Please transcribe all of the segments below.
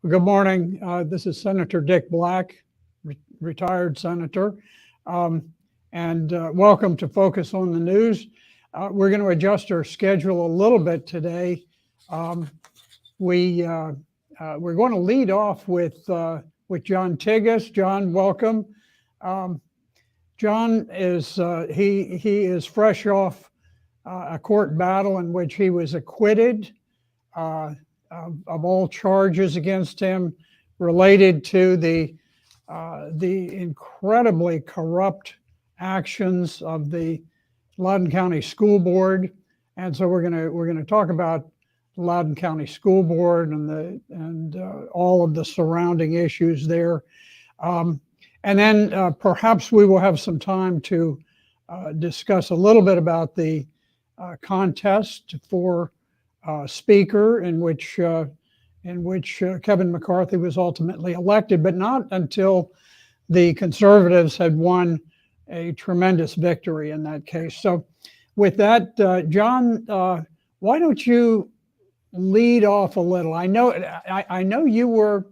Good morning. This is Senator Dick Black, retired senator, and welcome to Focus on the News. We're going to adjust our schedule a little bit today. We're going to lead off with John Tigas. John, welcome. John is he is fresh off a court battle in which he was acquitted of all charges against him related to the incredibly corrupt actions of the Loudoun County School Board. And so we're gonna talk about the Loudoun County School Board and all of the surrounding issues there. And then perhaps we will have some time to discuss a little bit about the contest for speaker in which Kevin McCarthy was ultimately elected, but not until the conservatives had won a tremendous victory in that case. So with that, John, why don't you lead off a little? I know you were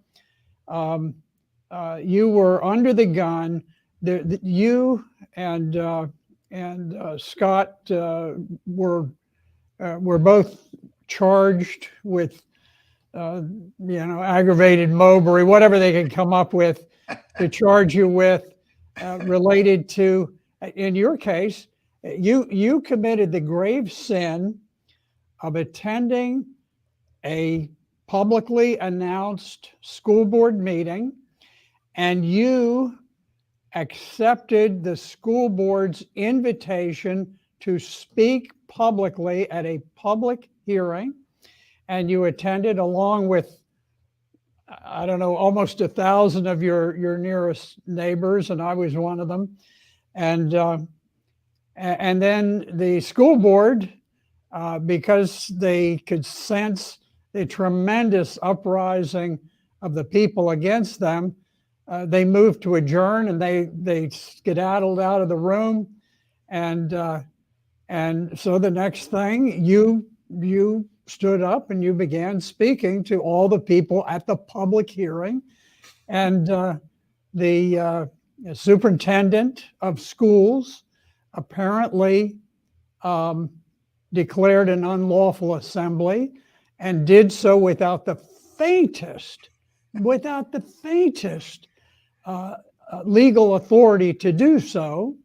under the gun. You and Scott were both charged with aggravated mobbery, whatever they can come up with to charge you with, related to, in your case, you committed the grave sin of attending a publicly announced school board meeting, and you accepted the school board's invitation to speak publicly at a public hearing, and you attended along with, I don't know, almost 1,000 of your nearest neighbors, and I was one of them. And then the school board, because they could sense the tremendous uprising of the people against them, they moved to adjourn, and they skedaddled out of the room. And so the next thing, you stood up and you began speaking to all the people at the public hearing. And the superintendent of schools apparently declared an unlawful assembly, and did so without the faintest legal authority to do so.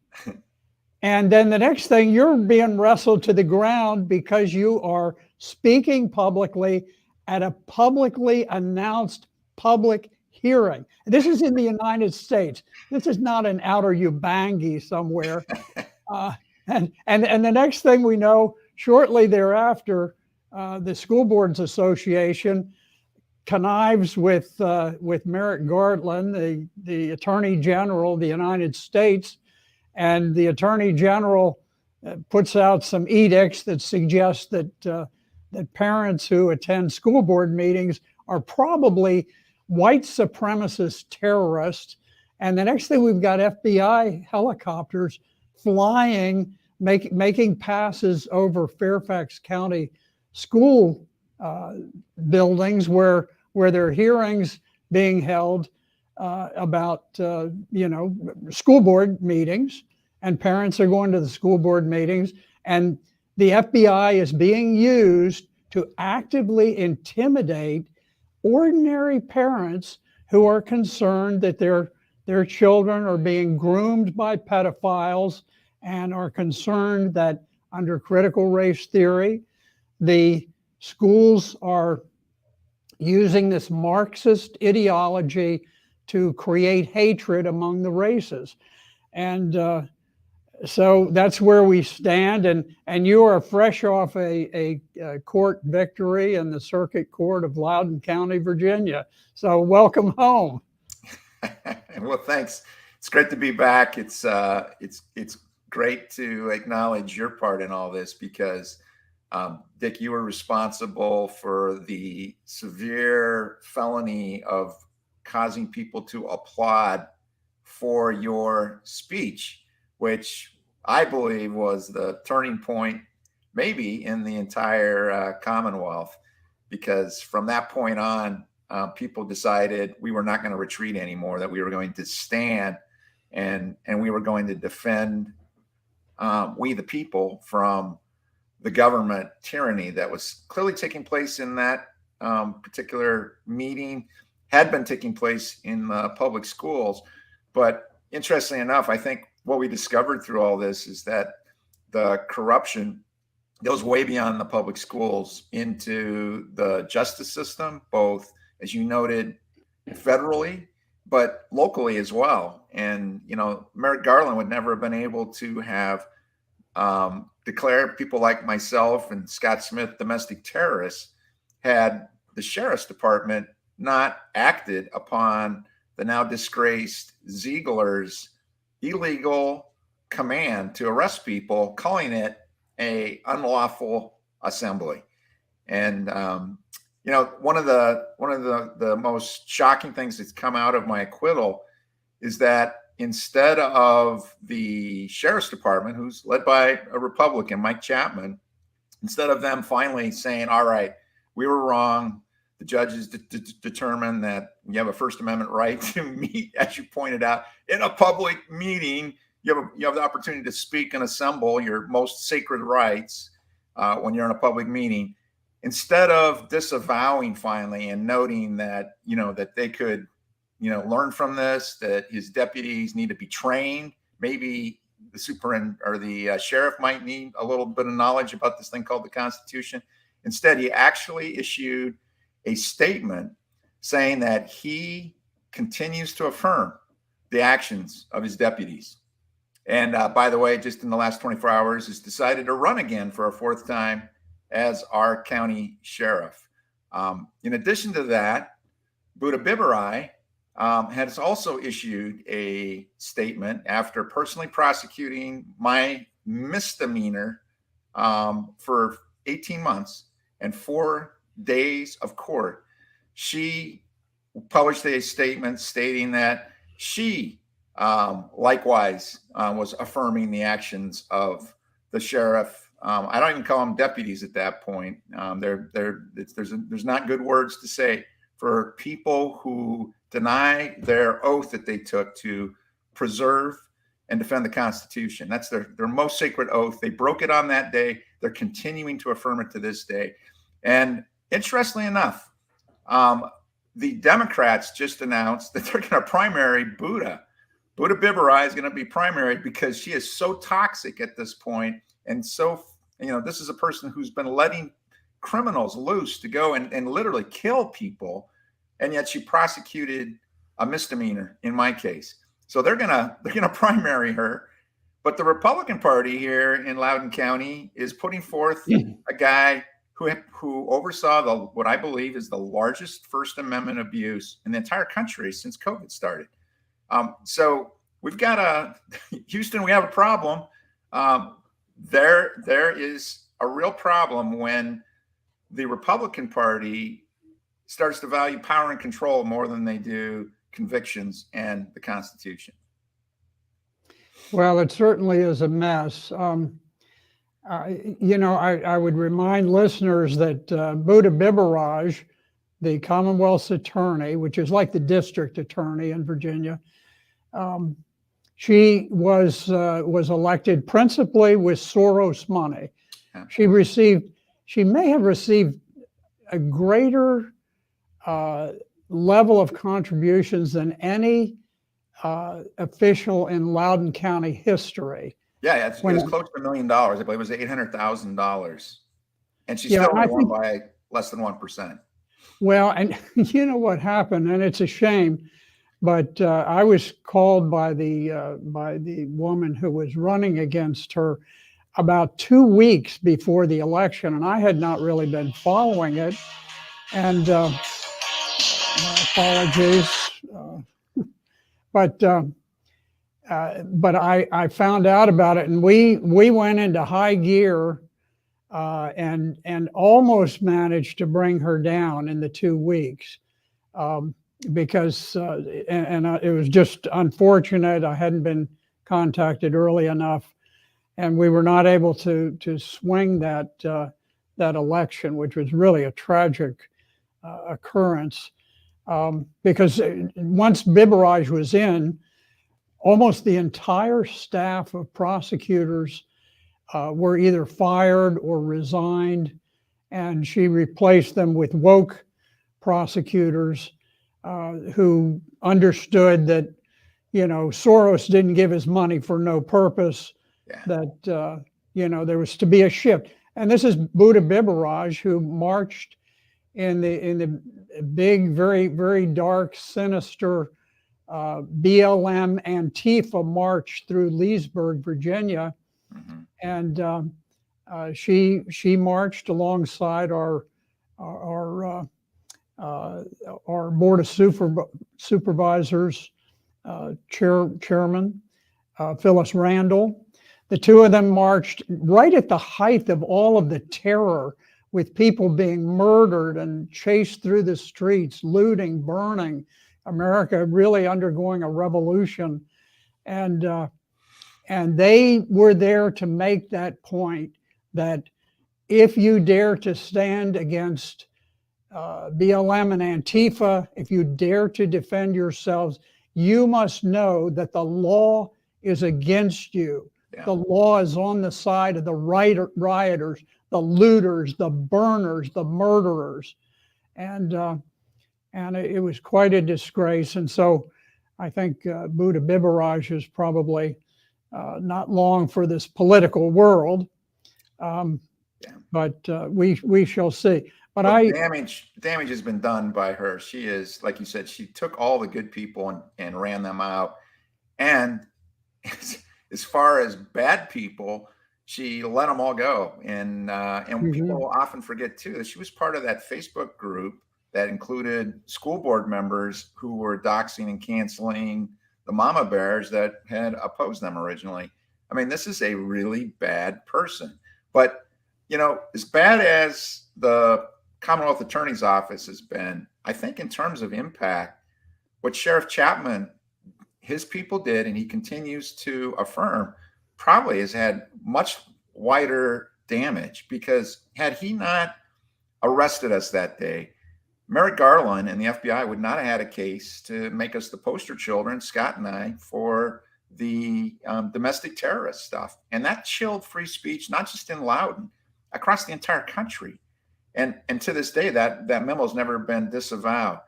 And then the next thing, you're being wrestled to the ground because you are speaking publicly at a publicly announced public hearing. This is in the United States. This is not in outer Ubangi somewhere. And the next thing we know, shortly thereafter, the School Boards Association connives with Merrick Garland, the Attorney General of the United States. And the Attorney General puts out some edicts that suggest that parents who attend school board meetings are probably white supremacist terrorists. And the next thing, we've got FBI helicopters flying, making passes over Fairfax County school buildings where there are hearings being held about school board meetings, and parents are going to the school board meetings, and the FBI is being used to actively intimidate ordinary parents who are concerned that their children are being groomed by pedophiles, and are concerned that under critical race theory, the schools are using this Marxist ideology to create hatred among the races. And so that's where we stand. And you are fresh off a court victory in the Circuit Court of Loudoun County, Virginia. So welcome home. Well, thanks. It's great to be back. It's great to acknowledge your part in all this, because Dick, you were responsible for the severe felony of causing people to applaud for your speech, which I believe was the turning point maybe in the entire Commonwealth, because from that point on, people decided we were not going to retreat anymore, that we were going to stand and we were going to defend we the people from the government tyranny that was clearly taking place in that particular meeting, had been taking place in the public schools. But interestingly enough, I think what we discovered through all this is that the corruption goes way beyond the public schools into the justice system, both, as you noted, federally, but locally as well. And, you know, Merrick Garland would never have been able to have declared people like myself and Scott Smith domestic terrorists had the sheriff's department not acted upon the now disgraced Ziegler's illegal command to arrest people, calling it a unlawful assembly. And you know, one of the most shocking things that's come out of my acquittal is that instead of the sheriff's department, who's led by a Republican, Mike Chapman, instead of them finally saying, all right, we were wrong, the judges determined that you have a First Amendment right to meet, as you pointed out, in a public meeting. You have the opportunity to speak and assemble, your most sacred rights when you're in a public meeting. Instead of disavowing finally and noting that, you know, that they could, you know, learn from this, that his deputies need to be trained. Maybe the the sheriff might need a little bit of knowledge about this thing called the Constitution. Instead, he actually issued a statement saying that he continues to affirm the actions of his deputies. And by the way, just in the last 24 hours, has decided to run again for a fourth time as our county sheriff. In addition to that, Buddha Bibarai has also issued a statement after personally prosecuting my misdemeanor for 18 months and 4 days of court. She published a statement stating that she likewise was affirming the actions of the sheriff. I don't even call them deputies at that point. There's not good words to say for people who deny their oath that they took to preserve and defend the Constitution. That's their most sacred oath. They broke it on that day. They're continuing to affirm it to this day. And interestingly enough, the Democrats just announced that they're going to primary Buddha. Buddha Bibarai is going to be primaried because she is so toxic at this point. And so, you know, this is a person who's been letting criminals loose to go and literally kill people. And yet she prosecuted a misdemeanor in my case. So they're gonna primary her. But the Republican Party here in Loudoun County is putting forth a guy who oversaw what I believe is the largest First Amendment abuse in the entire country since COVID started. So we've got Houston, we have a problem. There is a real problem when the Republican Party starts to value power and control more than they do convictions and the Constitution. Well, it certainly is a mess. You know, I would remind listeners that Buddha Bibaraj, the Commonwealth's attorney, which is like the district attorney in Virginia, she was elected principally with Soros money. She may have received a greater level of contributions than any official in Loudoun County history. Yeah, it was close to $1 million. I believe it was $800,000, and she still won by less than 1%. Well, and you know what happened, and it's a shame, but I was called by the woman who was running against her about 2 weeks before the election, and I had not really been following it. And my apologies, but I found out about it, and we went into high gear and almost managed to bring her down in the 2 weeks because it was just unfortunate. I hadn't been contacted early enough, and we were not able to swing that election, which was really a tragic occurrence. Because once Biberaj was in, almost the entire staff of prosecutors were either fired or resigned, and she replaced them with woke prosecutors who understood that, Soros didn't give his money for no purpose, Yeah. that, there was to be a shift. And this is Buddha Biberaj, who marched in the big, very, very dark, sinister BLM Antifa march through Leesburg, Virginia. Mm-hmm. And she marched alongside our board of supervisors chairman, Phyllis Randall. The two of them marched right at the height of all of the terror, with people being murdered and chased through the streets, looting, burning, America really undergoing a revolution. And they were there to make that point, that if you dare to stand against BLM and Antifa, if you dare to defend yourselves, you must know that the law is against you. Yeah. The law is on the side of the rioters, the looters, the burners, the murderers. And it was quite a disgrace. And so I think Buddha Biberaj is probably not long for this political world. But we shall see. But damage has been done by her. She is, like you said, she took all the good people and ran them out. And as far as bad people, she let them all go. And people often forget too that she was part of that Facebook group that included school board members who were doxing and canceling the mama bears that had opposed them originally. I mean, this is a really bad person. But, as bad as the Commonwealth Attorney's Office has been, I think in terms of impact, what Sheriff Chapman, his people did, and he continues to affirm, probably has had much wider damage, because had he not arrested us that day, Merrick Garland and the FBI would not have had a case to make us the poster children, Scott and I, for the domestic terrorist stuff. And that chilled free speech, not just in Loudoun, across the entire country. And to this day, that memo has never been disavowed.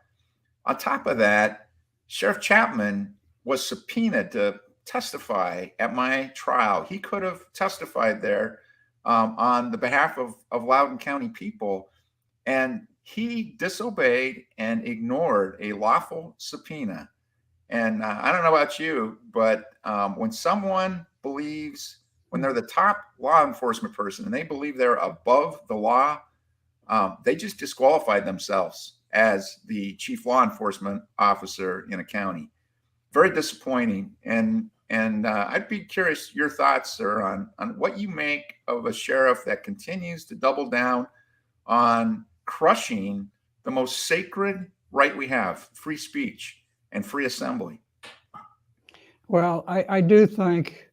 On top of that, Sheriff Chapman was subpoenaed to testify at my trial. He could have testified there on the behalf of Loudoun County people. And he disobeyed and ignored a lawful subpoena. And I don't know about you, but when someone believes, when they're the top law enforcement person and they believe they're above the law, they just disqualified themselves as the chief law enforcement officer in a county. Very disappointing. And I'd be curious your thoughts, sir, on what you make of a sheriff that continues to double down on crushing the most sacred right we have, free speech and free assembly. Well, I do think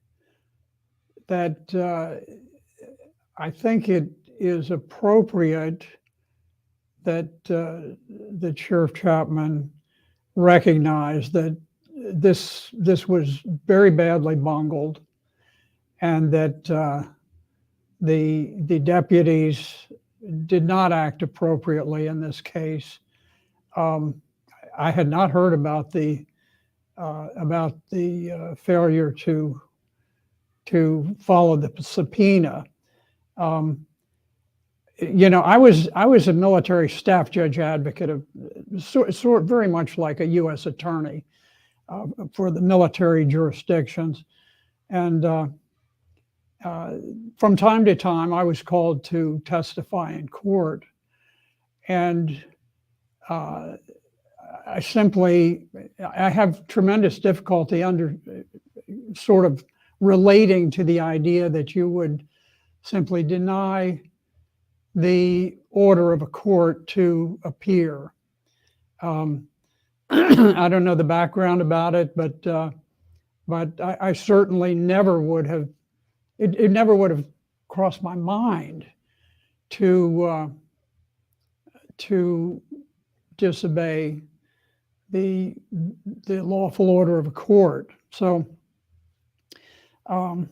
that I think it is appropriate that Sheriff Chapman recognized that this was very badly bungled, and that the deputies did not act appropriately in this case. I had not heard about the failure to follow the subpoena. I was a military staff judge advocate of sort very much like a U.S. attorney for the military jurisdictions, and from time to time I was called to testify in court, and I have tremendous difficulty under sort of relating to the idea that you would simply deny the order of a court to appear. I don't know the background about it, but I certainly never would have. It never would have crossed my mind to disobey the lawful order of a court. So, but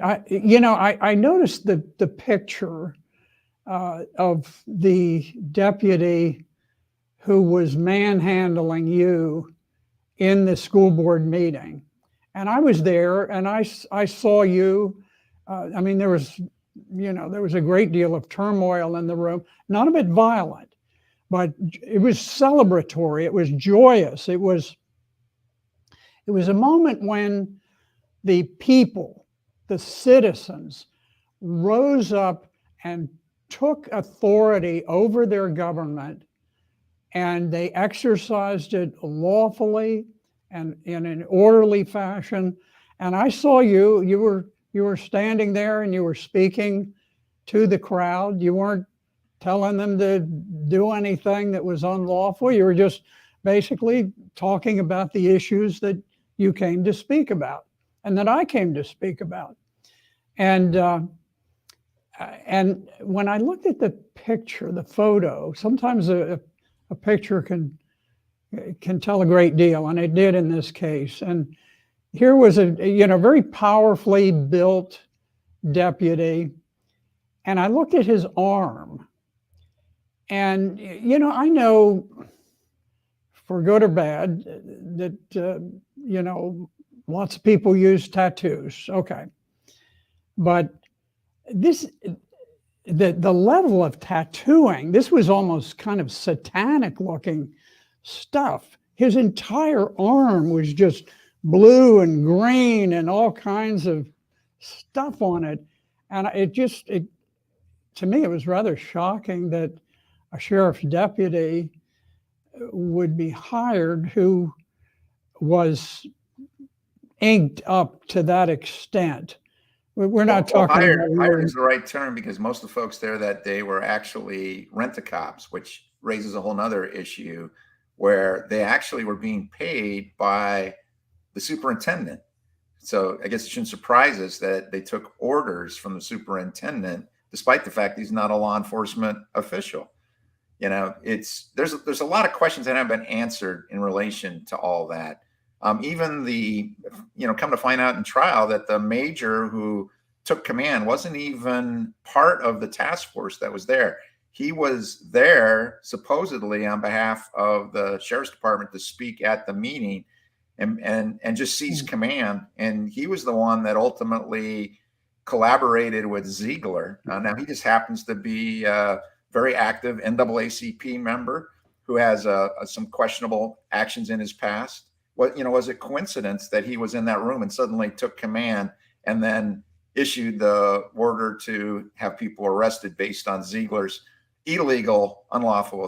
I noticed the picture of the deputy who was manhandling you in the school board meeting. And I was there and I saw you. I mean, there was a great deal of turmoil in the room, none of it violent, but it was celebratory. It was joyous. It was a moment when the people, the citizens, rose up and took authority over their government, and they exercised it lawfully and in an orderly fashion. And I saw you were standing there and you were speaking to the crowd. You weren't telling them to do anything that was unlawful. You were just basically talking about the issues that you came to speak about and that I came to speak about. And when I looked at the picture, the photo, sometimes a picture can tell a great deal, and it did in this case. And here was a very powerfully built deputy, and I looked at his arm, and I know, for good or bad, that lots of people use tattoos. Okay, but the level of tattooing, this was almost kind of satanic looking stuff. His entire arm was just blue and green and all kinds of stuff on it. And to me, it was rather shocking that a sheriff's deputy would be hired who was inked up to that extent. We're not talking hired is the right term, because most of the folks there that day were actually rent-a-cops, which raises a whole nother issue where they actually were being paid by the superintendent. So I guess it shouldn't surprise us that they took orders from the superintendent, despite the fact he's not a law enforcement official. There's a lot of questions that haven't been answered in relation to all that. Even come to find out in trial that the major who took command wasn't even part of the task force that was there. He was there supposedly on behalf of the sheriff's department to speak at the meeting and just seize command. And he was the one that ultimately collaborated with Ziegler. Now he just happens to be a very active NAACP member who has some questionable actions in his past. Was it coincidence that he was in that room and suddenly took command and then issued the order to have people arrested based on Ziegler's illegal, unlawful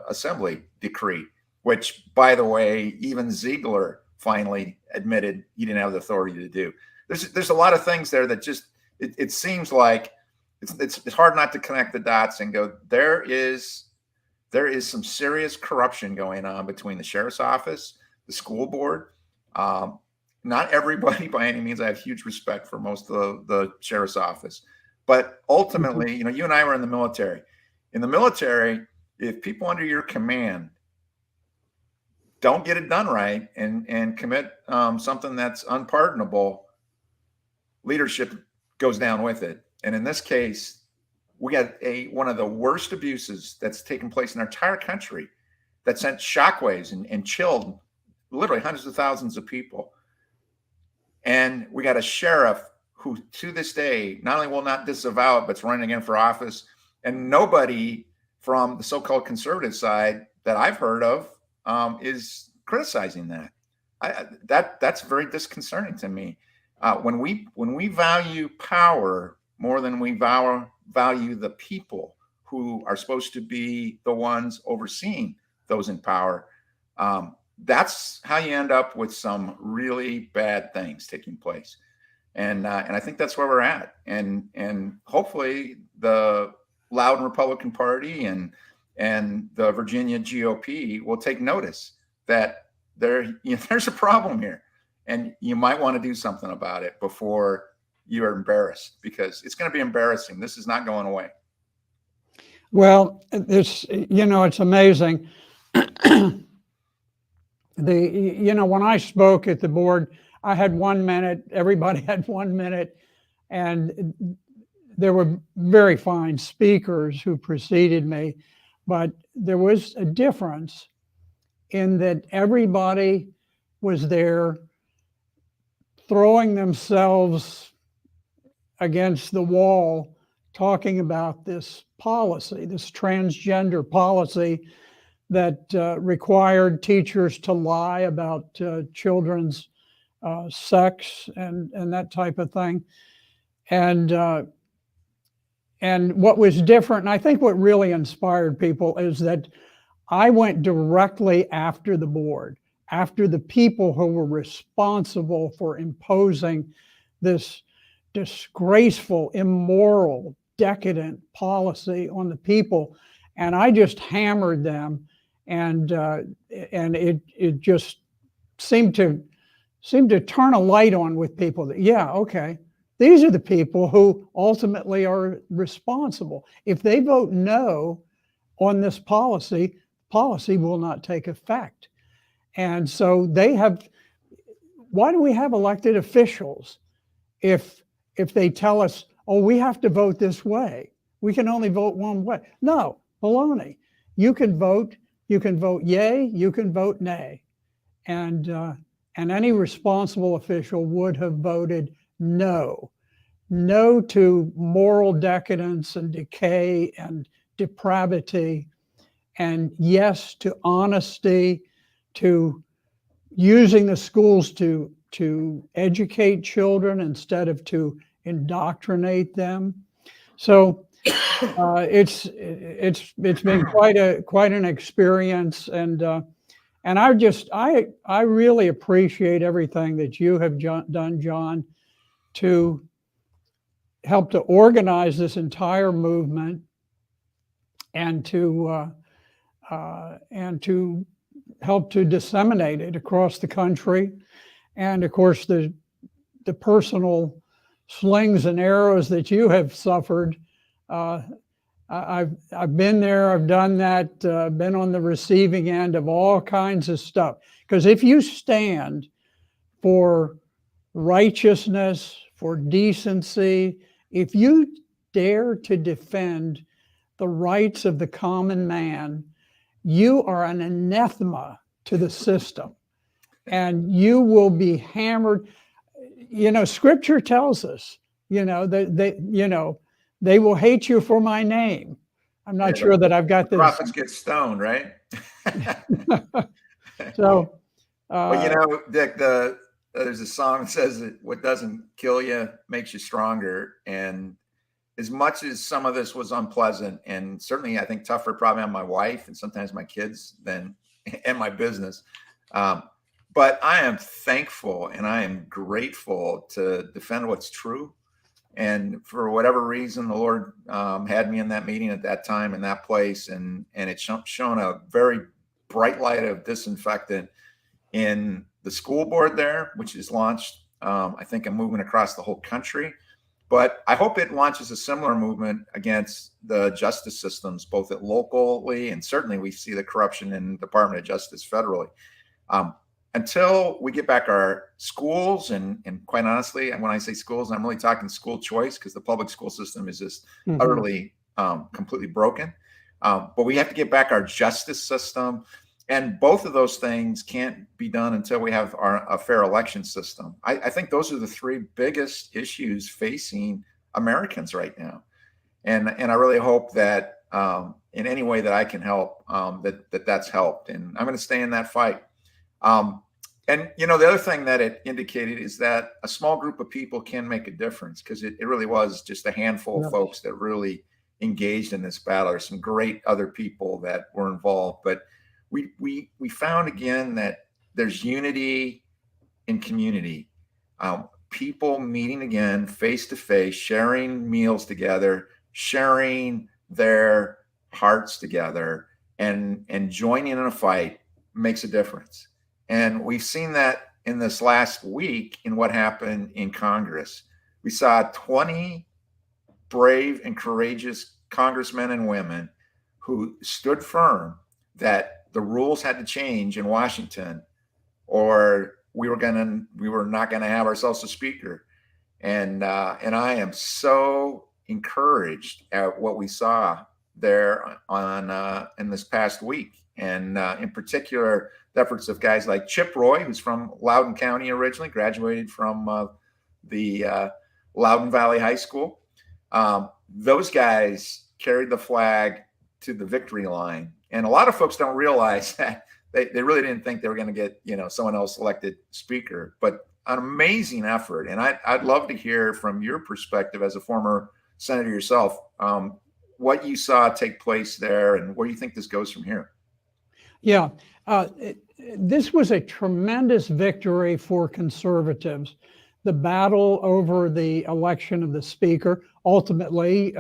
assembly decree, which, by the way, even Ziegler finally admitted he didn't have the authority to do. There's a lot of things there that just, it seems like it's hard not to connect the dots and go, there is some serious corruption going on between the sheriff's office, the school board. Not everybody by any means. I have huge respect for most of the sheriff's office, but ultimately, you and I were in the military. In the military, if people under your command don't get it done right and commit something that's unpardonable, leadership goes down with it. And in this case, we had one of the worst abuses that's taken place in our entire country that sent shockwaves and chilled literally hundreds of thousands of people. And we got a sheriff who, to this day, not only will not disavow it, but's running again for office. And nobody from the so-called conservative side that I've heard of is criticizing that. That's very disconcerting to me. When we value power more than we value the people who are supposed to be the ones overseeing those in power, that's how you end up with some really bad things taking place. And I think that's where we're at. And hopefully the Loudon Republican Party and the Virginia GOP will take notice that there's a problem here, and you might want to do something about it before you are embarrassed, because it's going to be embarrassing. This is not going away. Well, it's amazing. when I spoke at the board, I had 1 minute, everybody had 1 minute, and there were very fine speakers who preceded me, but there was a difference in that everybody was there throwing themselves against the wall, talking about this policy, this transgender policy that required teachers to lie about children's sex and that type of thing. And what was different, and I think what really inspired people, is that I went directly after the board, after the people who were responsible for imposing this disgraceful, immoral, decadent policy on the people, and I just hammered them, and it just seemed to turn a light on with people that, yeah, okay, these are the people who ultimately are responsible. If they vote no on this policy will not take effect. And so why do we have elected officials if they tell us, oh, we have to vote this way? We can only vote one way. No, baloney. You can vote yay, you can vote nay. And any responsible official would have voted no to moral decadence and decay and depravity, and yes to honesty, to using the schools to educate children instead of to indoctrinate them. So it's been quite an experience, and I really appreciate everything that you have done, John, to help to organize this entire movement and to help to disseminate it across the country. And of course, the personal slings and arrows that you have suffered. I've been there, I've done that, been on the receiving end of all kinds of stuff. Because if you stand for righteousness, for decency, if you dare to defend the rights of the common man, you are an anathema to the system, and you will be hammered. Scripture tells us, that they will hate you for my name. I'm not sure that I've got this. Prophets get stoned, right? So, well, Dick, there's a song that says that what doesn't kill you makes you stronger. And as much as some of this was unpleasant, and certainly I think tougher probably on my wife and sometimes my kids and my business, but I am thankful and I am grateful to defend what's true. And for whatever reason, the Lord had me in that meeting at that time in that place, and it's shown a very bright light of disinfectant in the school board there, which is launched, I think, a movement across the whole country. But I hope it launches a similar movement against the justice systems, both at locally, and certainly we see the corruption in the Department of Justice federally. Until we get back our schools, and quite honestly, when I say schools, I'm really talking school choice, because the public school system is just utterly, completely broken. But we have to get back our justice system. And both of those things can't be done until we have a fair election system. I think those are the three biggest issues facing Americans right now. And I really hope that in any way that I can help, that's helped. And I'm going to stay in that fight. And, the other thing that it indicated is that a small group of people can make a difference, because it really was just a handful of folks that really engaged in this battle. There's some great other people that were involved, but we found again that there's unity in community, people meeting again face to face, sharing meals together, sharing their hearts together, and joining in a fight makes a difference. And we've seen that in this last week in what happened in Congress. We saw 20 brave and courageous congressmen and women who stood firm that the rules had to change in Washington, or we were not gonna have ourselves a speaker. And I am so encouraged at what we saw there on in this past week, and in particular the efforts of guys like Chip Roy, who's from Loudoun County originally, graduated from the Loudoun Valley High School. Those guys carried the flag to the victory line, and a lot of folks don't realize that they really didn't think they were going to get someone else elected speaker, but an amazing effort. And I'd love to hear from your perspective as a former senator yourself, what you saw take place there and where you think this goes from here. Yeah, this was a tremendous victory for conservatives. The battle over the election of the speaker, ultimately,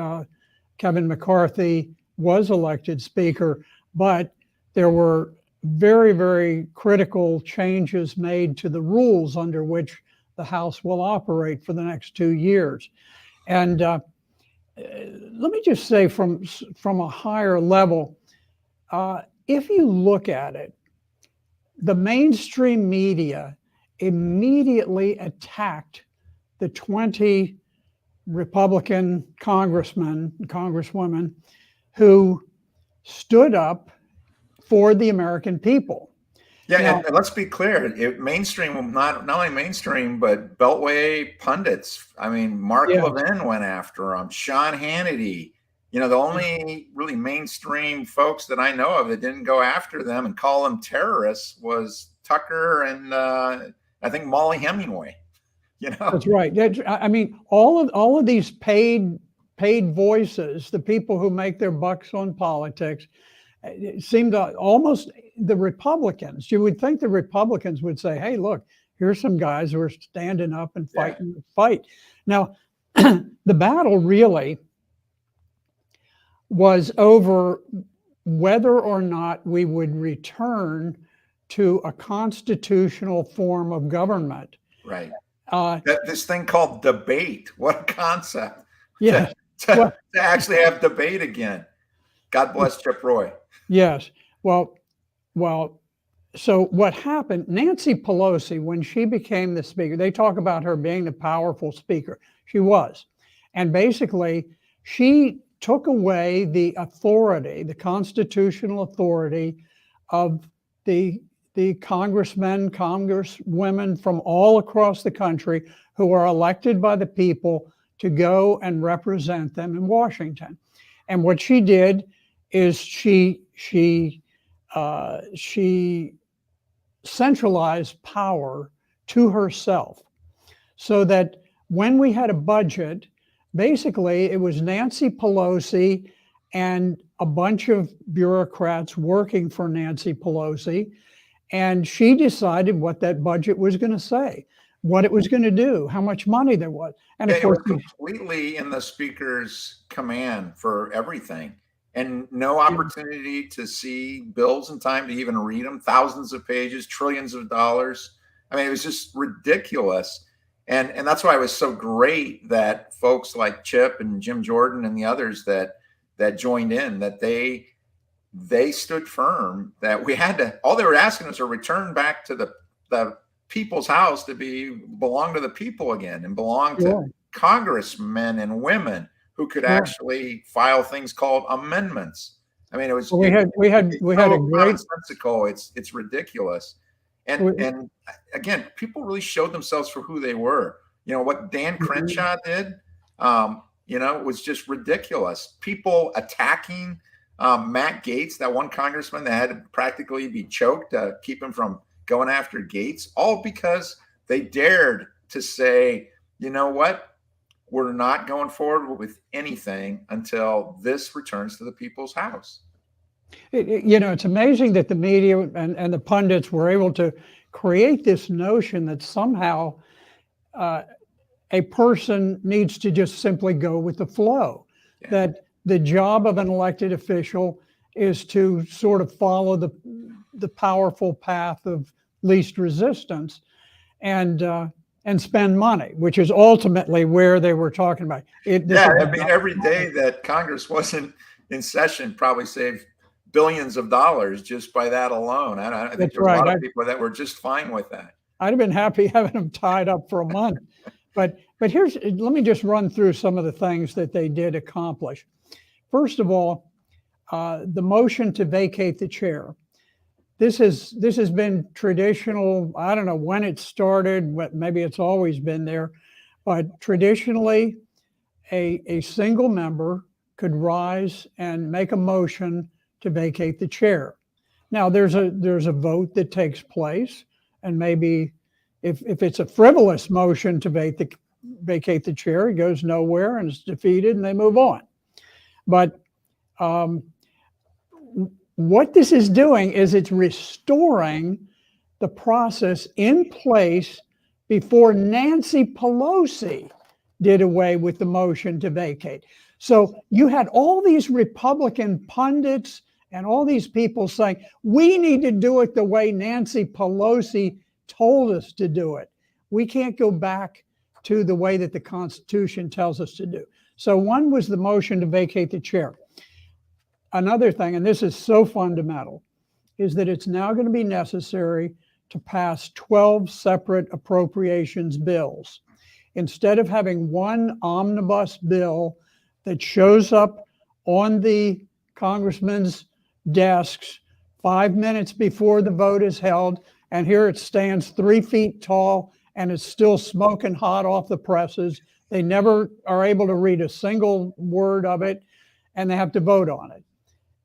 Kevin McCarthy was elected speaker, but there were very, very critical changes made to the rules under which the House will operate for the next 2 years. And let me just say from a higher level, if you look at it, the mainstream media immediately attacked the 20 Republican congressmen and congresswomen who stood up for the American people. Yeah, now, and let's be clear, mainstream, not only mainstream, but Beltway pundits. I mean, Mark Levin went after him, Sean Hannity. The only really mainstream folks that I know of that didn't go after them and call them terrorists was Tucker and I think Molly Hemingway. That's right. I mean, all of these paid voices, the people who make their bucks on politics, it seemed almost the Republicans. You would think the Republicans would say, "Hey, look, here's some guys who are standing up and fighting the fight." Now, the battle really was over whether or not we would return to a constitutional form of government. Right. This thing called debate. What a concept. Yeah. To actually have debate again. God bless Chip Roy. Yes. Well, so what happened, Nancy Pelosi, when she became the speaker, they talk about her being the powerful speaker. She was. And basically, she took away the authority, the constitutional authority of the congressmen, congresswomen from all across the country who are elected by the people to go and represent them in Washington. And what she did is she centralized power to herself, so that when we had a budget, basically it was Nancy Pelosi and a bunch of bureaucrats working for Nancy Pelosi, and she decided what that budget was going to say, what it was going to do, how much money there was. And of course, it was completely in the speaker's command for everything, and no opportunity to see bills in time to even read them. Thousands of pages, trillions of dollars. I mean, it was just ridiculous. And that's why it was so great that folks like Chip and Jim Jordan and the others that joined in, that they stood firm, that we had to, all they were asking was a return back to the people's house to belong to the people again, and belong to congressmen and women who could actually file things called amendments. I mean, it was, we had a great nonsensical. It's ridiculous. And again, people really showed themselves for who they were. What Dan Crenshaw did, it was just ridiculous. People attacking Matt Gaetz, that one congressman that had to practically be choked to keep him from going after Gaetz, all because they dared to say, you know what, we're not going forward with anything until this returns to the people's house. It's amazing that the media and the pundits were able to create this notion that somehow a person needs to just simply go with the flow, that the job of an elected official is to sort of follow the powerful path of least resistance and spend money, which is ultimately where they were talking about. Every day that Congress wasn't in session probably saved billions of dollars just by that alone. I think That's there's a lot right. of people that were just fine with that. I'd have been happy having them tied up for a month. But let me just run through some of the things that they did accomplish. First of all, the motion to vacate the chair. This has been traditional. I don't know when it started, but maybe it's always been there. But traditionally, a single member could rise and make a motion to vacate the chair. Now there's a vote that takes place, and maybe if it's a frivolous motion to vacate the chair, it goes nowhere and it's defeated and they move on. But what this is doing is it's restoring the process in place before Nancy Pelosi did away with the motion to vacate. So you had all these Republican pundits and all these people saying, we need to do it the way Nancy Pelosi told us to do it. We can't go back to the way that the Constitution tells us to do. So one was the motion to vacate the chair. Another thing, and this is so fundamental, is that it's now going to be necessary to pass 12 separate appropriations bills. Instead of having one omnibus bill that shows up on the congressman's desks 5 minutes before the vote is held, and here it stands 3 feet tall and it's still smoking hot off the presses. They never are able to read a single word of it, and they have to vote on it.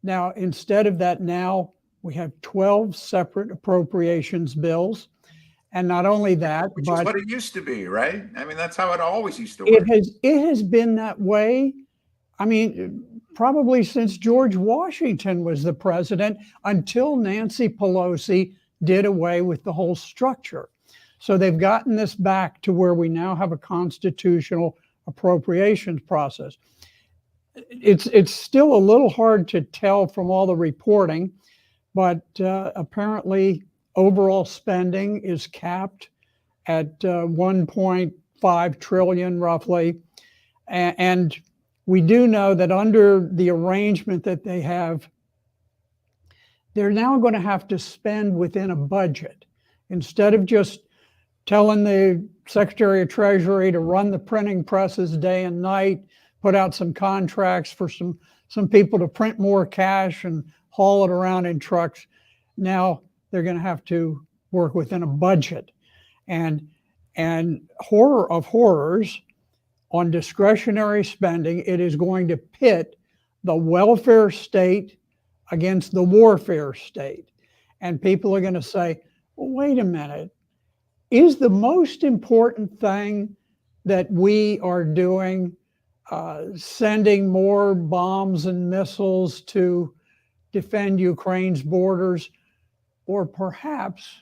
Now, instead of that, now we have 12 separate appropriations bills. And not only that, which but is what it used to be, right? I mean, that's how it always used to work. It has been that way. I mean, probably since George Washington was the president, until Nancy Pelosi did away with the whole structure. So they've gotten this back to where we now have a constitutional appropriations process. It's still a little hard to tell from all the reporting, but apparently overall spending is capped at 1.5 trillion roughly. And we do know that under the arrangement that they have, they're now going to have to spend within a budget. Instead of just telling the Secretary of Treasury to run the printing presses day and night, put out some contracts for some people to print more cash and haul it around in trucks. Now they're going to have to work within a budget. And horror of horrors, on discretionary spending, it is going to pit the welfare state against the warfare state. And people are going to say, well, wait a minute. Is the most important thing that we are doing sending more bombs and missiles to defend Ukraine's borders? Or perhaps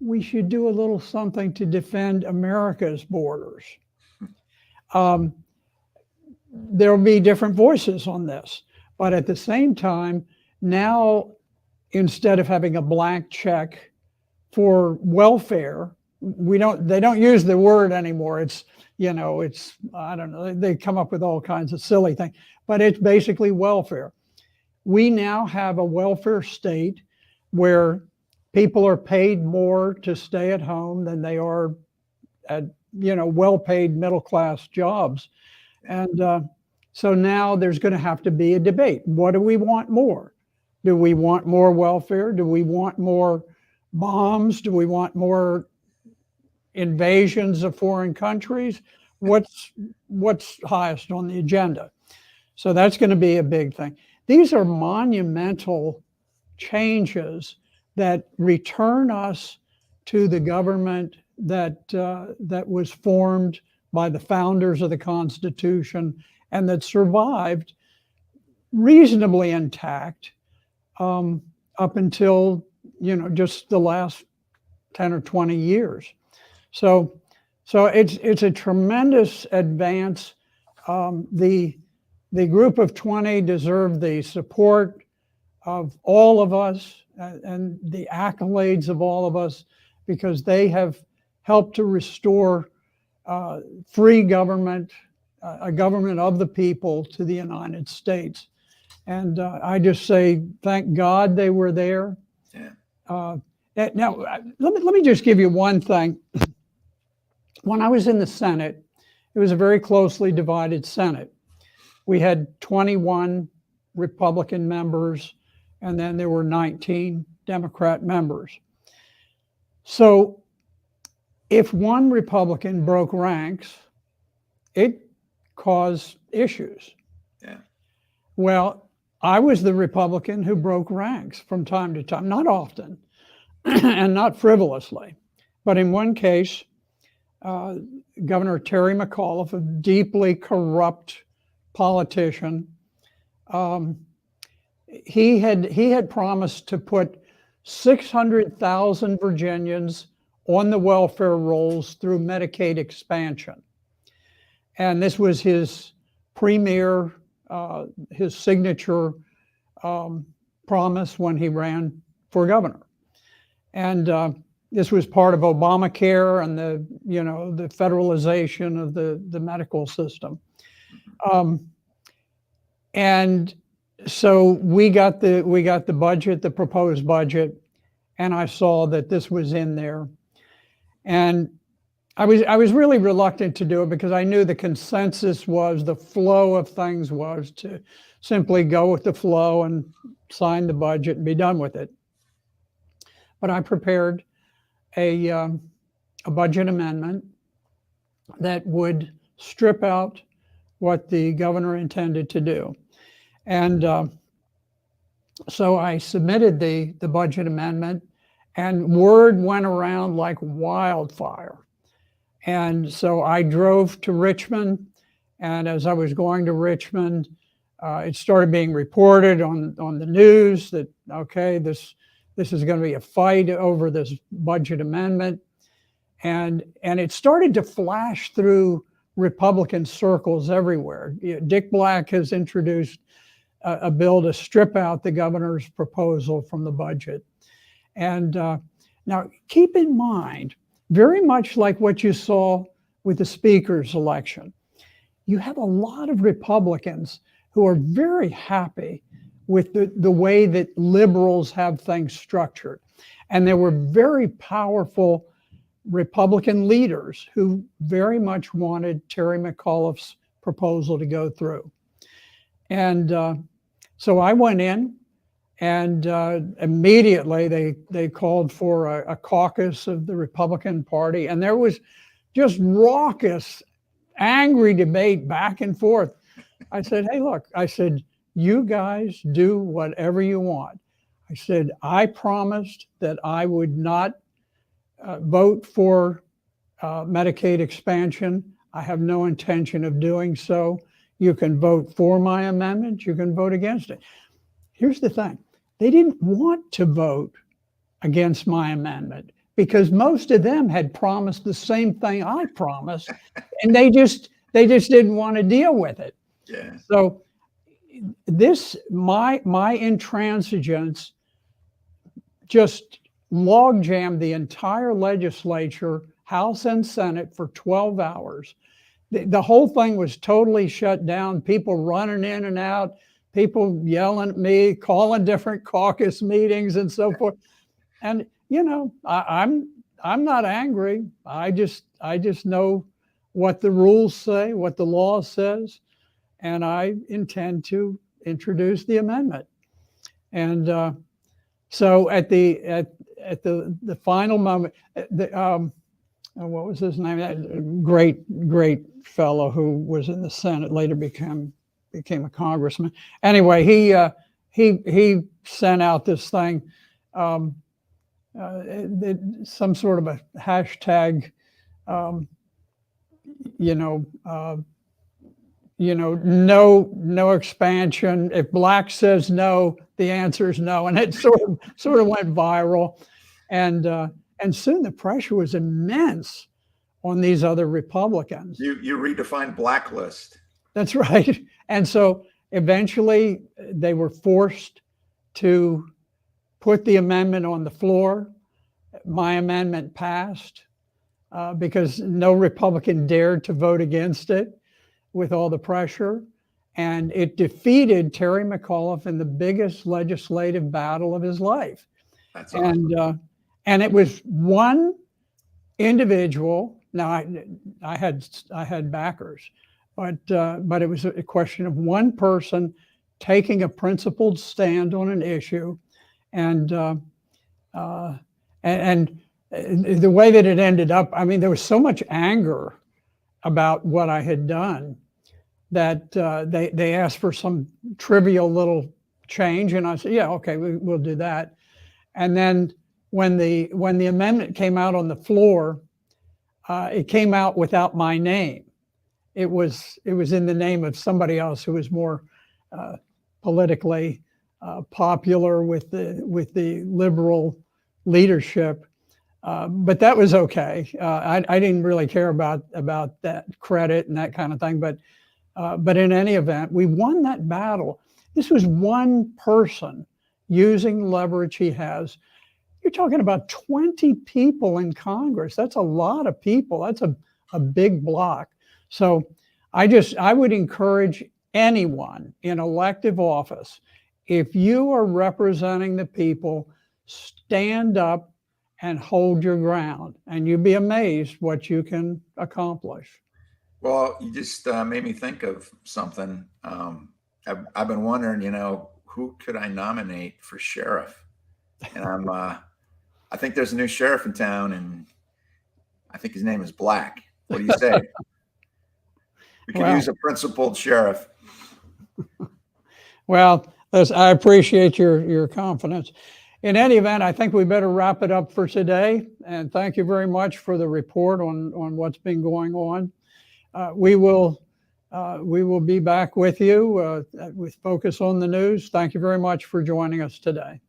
we should do a little something to defend America's borders. There'll be different voices on this, but at the same time, now instead of having a blank check for welfare, they don't use the word anymore. It's, I don't know, they come up with all kinds of silly things, but it's basically welfare. We now have a welfare state where people are paid more to stay at home than they are at, well-paid middle-class jobs. And so now there's going to have to be a debate. What do we want more? Do we want more welfare? Do we want more bombs? Do we want more invasions of foreign countries? What's highest on the agenda? So that's going to be a big thing. These are monumental changes that return us to the government that was formed by the founders of the Constitution and that survived reasonably intact up until just the last 10 or 20 years. So it's a tremendous advance. The group of 20 deserve the support of all of us and the accolades of all of us, because they have helped to restore free government, a government of the people, to the United States. And I just say, thank God they were there. Yeah. Now, let me just give you one thing. When I was in the Senate, it was a very closely divided Senate. We had 21 Republican members, and then there were 19 Democrat members. So if one Republican broke ranks, it caused issues. Yeah. Well, I was the Republican who broke ranks from time to time, not often and not frivolously. But in one case, Governor Terry McAuliffe, a deeply corrupt politician, he had promised to put 600,000 Virginians on the welfare rolls through Medicaid expansion. And this was his premier, his signature promise when he ran for governor. And this was part of Obamacare and the federalization of the medical system. And so we got the budget, the proposed budget, and I saw that this was in there. And I was really reluctant to do it because I knew the consensus was, the flow of things was to simply go with the flow and sign the budget and be done with it. But I prepared a budget amendment that would strip out what the governor intended to do. And so I submitted the budget amendment, and word went around like wildfire. And so I drove to Richmond, and as I was going to Richmond, it started being reported on the news that, okay, this is going to be a fight over this budget amendment. And it started to flash through Republican circles everywhere. Dick Black has introduced a bill to strip out the governor's proposal from the budget. And now keep in mind, very much like what you saw with the speaker's election, you have a lot of Republicans who are very happy with the way that liberals have things structured. And there were very powerful Republican leaders who very much wanted Terry McAuliffe's proposal to go through. And so I went in, and immediately they called for a caucus of the Republican Party, and there was just raucous, angry debate back and forth. I said, hey, look, I said, you guys do whatever you want. I said, I promised that I would not vote for Medicaid expansion. I have no intention of doing so. You can vote for my amendment. You can vote against it. Here's the thing. They didn't want to vote against my amendment because most of them had promised the same thing I promised, and they just didn't want to deal with it. Yeah. So my intransigence just log jammed the entire legislature, House and Senate, for 12 hours. The whole thing was totally shut down, people running in and out, people yelling at me, calling different caucus meetings and so forth. And, I'm not angry. I just know what the rules say, what the law says, and I intend to introduce the amendment. And so at the final moment, what was his name? That great fellow who was in the Senate, later became a congressman. Anyway, he sent out this thing, some sort of a hashtag, no expansion. If Black says no, the answer is no, and it sort of went viral, and soon the pressure was immense on these other Republicans. You redefined blacklist. That's right. And so eventually they were forced to put the amendment on the floor. My amendment passed because no Republican dared to vote against it with all the pressure. and it defeated Terry McAuliffe in the biggest legislative battle of his life. That's awesome. And it was one individual. Now I had backers, but it was a question of one person taking a principled stand on an issue, and the way that it ended up, I mean, there was so much anger about what I had done that they asked for some trivial little change, and I said, yeah, okay, we'll do that. And then when the amendment came out on the floor, it came out without my name. It was in the name of somebody else who was more politically popular with the liberal leadership. But that was okay. I didn't really care about that credit and that kind of thing. But in any event, we won that battle. This was one person using leverage he has. You're talking about 20 people in Congress. That's a lot of people. That's a big block. So I would encourage anyone in elective office, if you are representing the people, stand up and hold your ground, and you'd be amazed what you can accomplish. Well, you just made me think of something. I've been wondering, who could I nominate for sheriff? And I think there's a new sheriff in town, and I think his name is Black. What do you say? We could use a principled sheriff. Well, I appreciate your confidence. In any event, I think we better wrap it up for today. And thank you very much for the report on what's been going on. We will be back with you with Focus on the News. Thank you very much for joining us today.